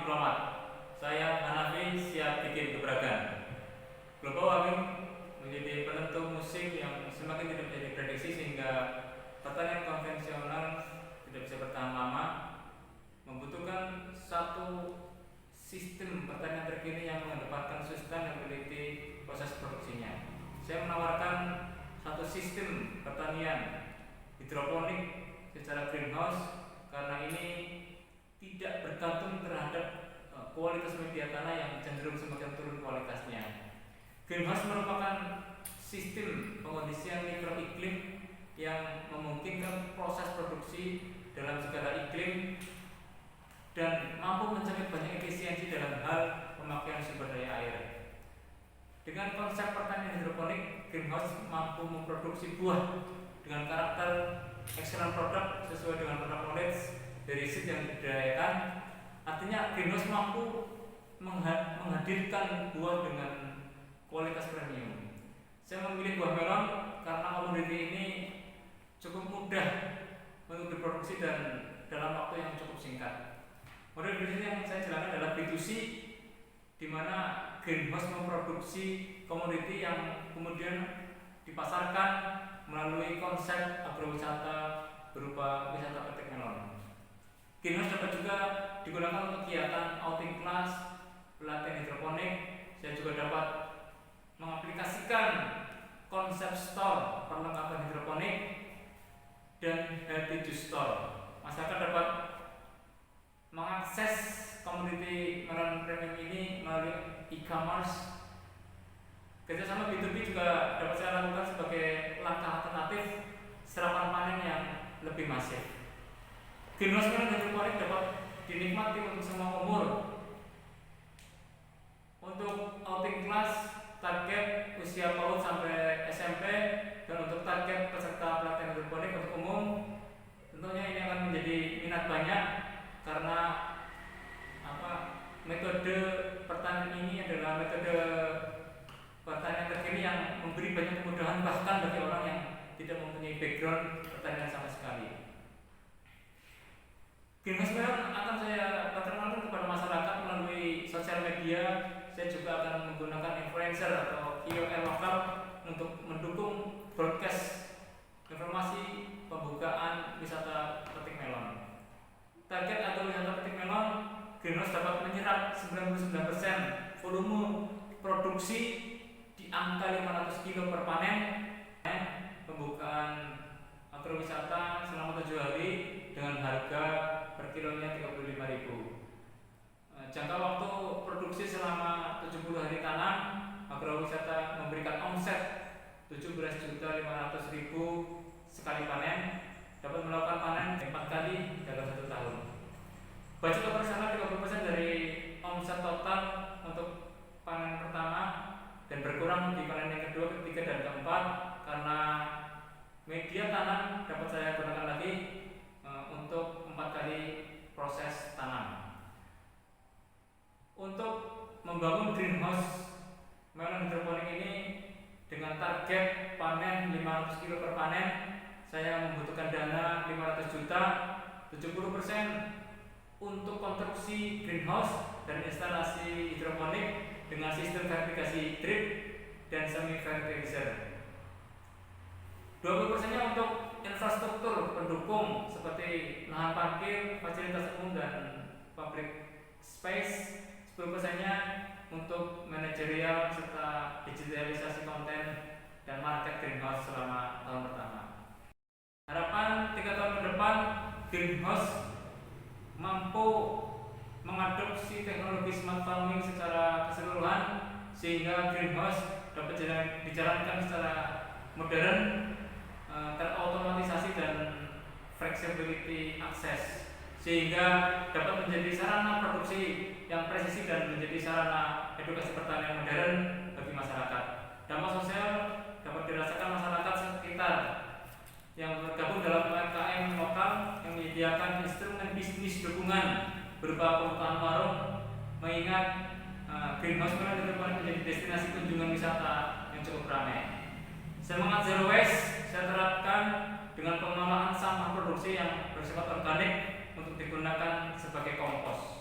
diplomat. Saya Hanafi siap bikin gebrakan. Global warming menjadi penentu musim yang semakin tidak bisa diprediksi sehingga pertanian konvensional tidak bisa bertahan lama, membutuhkan satu sistem pertanian terkini yang mengedepankan sustainability proses produksinya. Saya menawarkan satu sistem pertanian hidroponik secara greenhouse karena ini tidak bergantung terhadap kualitas media tanah yang cenderung semakin turun kualitasnya. Greenhouse merupakan sistem pengondisian mikroiklim yang memungkinkan proses produksi dalam segala iklim dan mampu mencapai banyak efisiensi dalam hal pemakaian sumber daya air. Dengan konsep pertanian hidroponik, greenhouse mampu memproduksi buah dengan karakter excellent product sesuai dengan produk knowledge dari seed yang dibudidayakan. Artinya greenhouse mampu menghadirkan buah dengan kualitas premium. Saya memilih buah melon karena komoditi ini cukup mudah untuk diproduksi dan dalam waktu yang cukup singkat. Model bisnis yang saya jalankan adalah B2C, di mana greenhouse memproduksi komoditi yang kemudian dipasarkan melalui konsep agrowisata berupa wisata petik melon. Greenhouse dapat juga digunakan untuk kegiatan outing class, pelatihan hidroponik. Saya juga dapat mengaplikasikan konsep store perlengkapan hidroponik dan healthy juice store. Masyarakat dapat mengakses komoditi melon premium ini melalui e-commerce. Kerjasama B2B juga dapat saya lakukan sebagai langkah alternatif serapan panen yang lebih masif. Greenhouse melon hidroponik dapat dinikmati untuk semua umur. Untuk outing class target usia PAUD sampai SMP, dan untuk target peserta pelatihan hidroponik untuk umum, tentunya ini akan menjadi minat banyak karena metode pertanian ini adalah metode pertanian terkini yang memberi banyak kemudahan bahkan bagi orang yang tidak mempunyai background pertanian sama sekali. Greenhouse melon akan saya perkenalkan kepada masyarakat melalui sosial media. Saya juga akan menggunakan influencer atau KOL lokal untuk mendukung broadcast informasi pembukaan wisata petik melon. Target atau wisata petik melon, greenhouse dapat menyerap 99% volume produksi di angka 500 kilo per panen. Pembukaan agrowisata selama 7 hari dengan harga per kilonya 35.000. Jangka waktu produksi selama 70 hari tanam, agrowisata memberikan omset 17.500.000 sekali panen, dapat melakukan panen 4 kali dalam 1 tahun. Budget operasional 30% dari omset total untuk panen pertama dan berkurang di panen yang kedua, ketiga, dan keempat karena media tanam dapat saya gunakan lagi untuk 4 kali proses tanam. Untuk membangun greenhouse melon hidroponik ini dengan target panen 500 kilo per panen, saya membutuhkan dana 500 juta, 70% untuk konstruksi greenhouse dan instalasi hidroponik dengan sistem verifikasi drip dan semi fertilizer. 20%-nya untuk infrastruktur pendukung seperti lahan parkir, fasilitas umum, dan public space. 10%-nya untuk manajerial serta digitalisasi konten dan market greenhouse selama tahun pertama. Harapan 3 tahun ke depan, greenhouse mampu mengadopsi teknologi smart farming secara keseluruhan sehingga greenhouse dapat dijalankan secara modern, terotomatisasi, dan flexibility akses, sehingga dapat menjadi sarana produksi yang presisi dan menjadi sarana edukasi pertanian modern bagi masyarakat. Dampak sosial dapat dirasakan masyarakat sekitar yang tergabung dalam UMKM lokal yang menyediakan instrumen bisnis dukungan berupa pembukaan warung, mengingat greenhouse melon hidroponik menjadi destinasi kunjungan wisata yang cukup ramai. Semangat zero waste saya terapkan dengan pengelolaan sampah produksi yang bersifat organik untuk digunakan sebagai kompos.